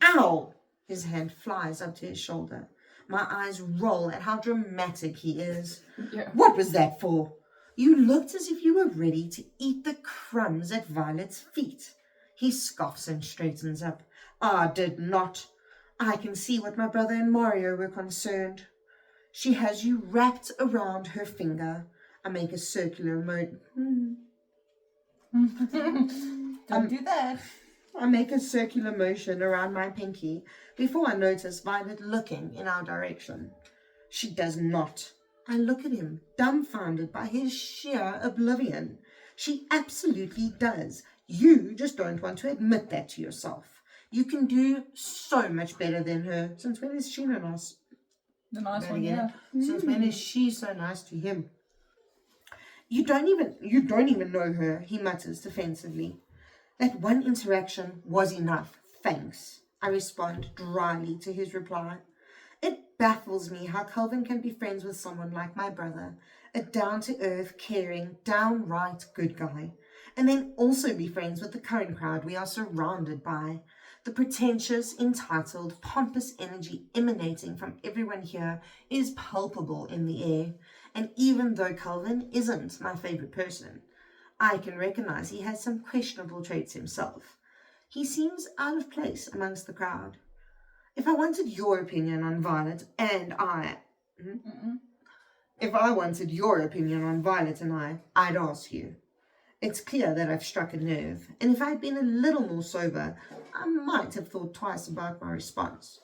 Ow! His hand flies up to his shoulder. My eyes roll at how dramatic he is. Yeah. What was that for? You looked as if you were ready to eat the crumbs at Violet's feet. He scoffs and straightens up. I did not. I can see what my brother and Mario were concerned. She has you wrapped around her finger. I make a circular motion. Don't do that. I make a circular motion around my pinky before I notice Violet looking in our direction. She does not. I look at him, dumbfounded by his sheer oblivion. She absolutely does. You just don't want to admit that to yourself. You can do so much better than her. Since when is she so nice? The nice one, yeah. Since when is she so nice to him? You don't even know her, he mutters defensively. That one interaction was enough, thanks. I respond dryly to his reply. It baffles me how Calvin can be friends with someone like my brother, a down-to-earth, caring, downright good guy, and then also be friends with the current crowd we are surrounded by. The pretentious, entitled, pompous energy emanating from everyone here is palpable in the air, and even though Calvin isn't my favourite person, I can recognise he has some questionable traits himself. He seems out of place amongst the crowd. If I wanted your opinion on Violet and I'd ask you. It's clear that I've struck a nerve, and if I'd been a little more sober, I might have thought twice about my response.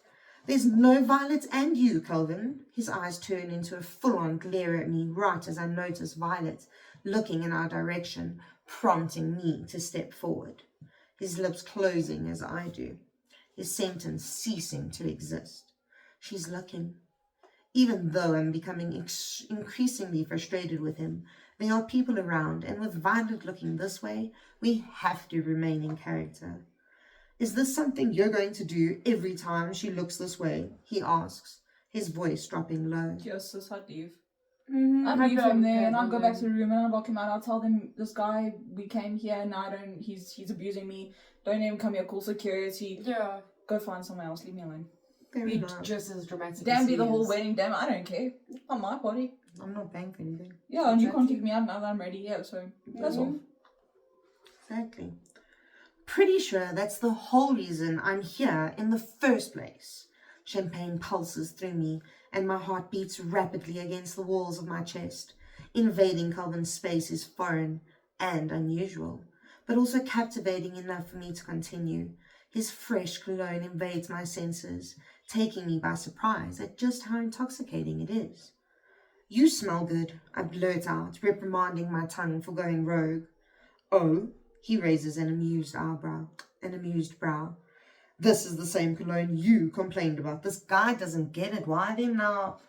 There's no Violet and you, Calvin. His eyes turn into a full-on glare at me right as I notice Violet looking in our direction, prompting me to step forward. His lips closing as I do. his sentence ceasing to exist. She's looking. Even though I'm becoming increasingly frustrated with him, there are people around, and with Violet looking this way, we have to remain in character. Is this something you're going to do every time she looks this way? He asks, his voice dropping low. Yes, sis, I'd leave. Mm-hmm. I'd leave him there and I'd go back to the room and I'd lock him out. I'll tell them, this guy, we came here and he's abusing me. Don't even come here, call security. Yeah. Go find somewhere else, leave me alone. Very Be nice. just as dramatic. Damn, be the whole wedding, damn, I don't care. Not my party. I'm not paying for anything. Yeah, and you can't kick me out now that I'm ready, yeah, so that's all. Exactly. Pretty sure that's the whole reason I'm here in the first place. Champagne pulses through me, and my heart beats rapidly against the walls of my chest. Invading Calvin's space is foreign and unusual, but also captivating enough for me to continue. His fresh cologne invades my senses, taking me by surprise at just how intoxicating it is. You smell good, I blurt out, reprimanding my tongue for going rogue. Oh, he raises an amused brow. This is the same cologne you complained about. This guy doesn't get it. Why then now?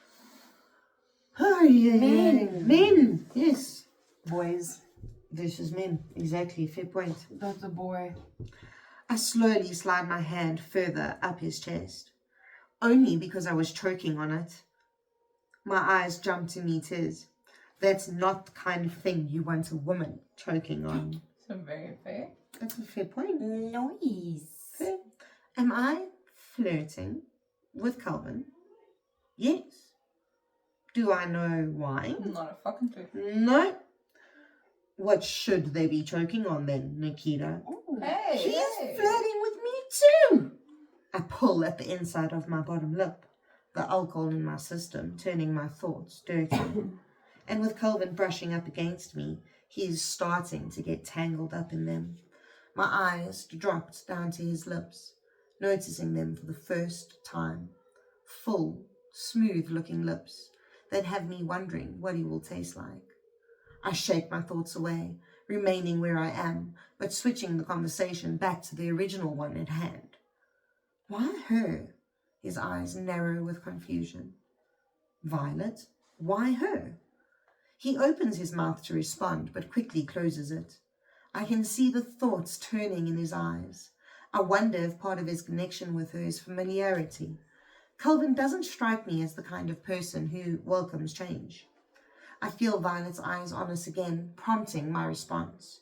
Oh, yeah, Men. Men, yes. Boys. Versus men, exactly, fair point. That's a boy. I slowly slide my hand further up his chest, only because I was choking on it. My eyes jump to meet his. That's not the kind of thing you want a woman choking on. So very fair. That's a fair point. Nice. Fair. Am I flirting with Calvin? Yes. Do I know why? Not a fucking clue. No. What should they be choking on then, Nikita? Ooh. Hey, He's hey. flirting with me too. I pull at the inside of my bottom lip, the alcohol in my system turning my thoughts dirty. And with Calvin brushing up against me, he is starting to get tangled up in them. My eyes dropped down to his lips, noticing them for the first time. Full, smooth-looking lips that have me wondering what he will taste like. I shake my thoughts away, remaining where I am, but switching the conversation back to the original one at hand. Why her? His eyes narrow with confusion. Violet? Why her? He opens his mouth to respond, but quickly closes it. I can see the thoughts turning in his eyes. I wonder if part of his connection with her is familiarity. Calvin doesn't strike me as the kind of person who welcomes change. I feel Violet's eyes on us again, prompting my response.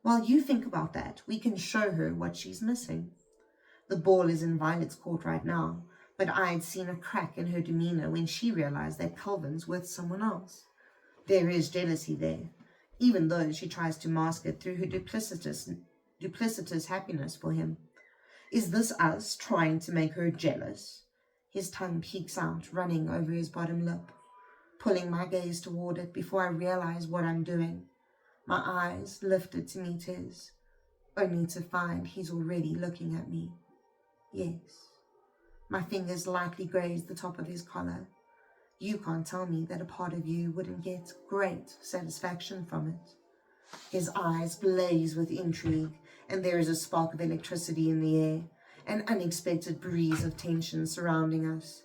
While you think about that, we can show her what she's missing. The ball is in Violet's court right now, but I'd seen a crack in her demeanor when she realized that Calvin's with someone else. There is jealousy there, even though she tries to mask it through her duplicitous happiness for him. Is this us trying to make her jealous? His tongue peeks out, running over his bottom lip, pulling my gaze toward it before I realize what I'm doing. My eyes lifted to meet his, only to find he's already looking at me. Yes. My fingers lightly graze the top of his collar. You can't tell me that a part of you wouldn't get great satisfaction from it. His eyes blaze with intrigue, and there is a spark of electricity in the air, an unexpected breeze of tension surrounding us.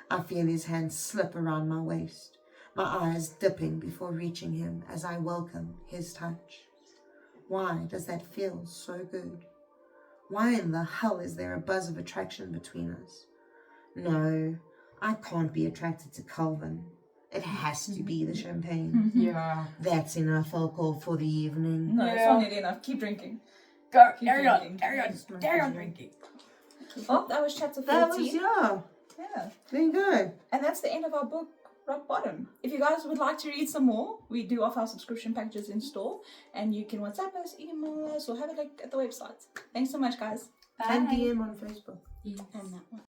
I feel his hand slip around my waist, my eyes dipping before reaching him as I welcome his touch. Why does that feel so good? Why in the hell is there a buzz of attraction between us? No, I can't be attracted to Calvin. It has to be the champagne. Yeah. That's enough alcohol for the evening. No, it's not nearly enough. Keep drinking. Go, Keep carry on, drinking. carry on drinking. Oh, that was chapter 14. That was, yeah. Yeah. There you go. And that's the end of our book, Rock Bottom. If you guys would like to read some more, we do offer our subscription packages in store, and you can WhatsApp us, email us, or have a look at the website. Thanks so much, guys. And DM on Facebook. Yes. And that one.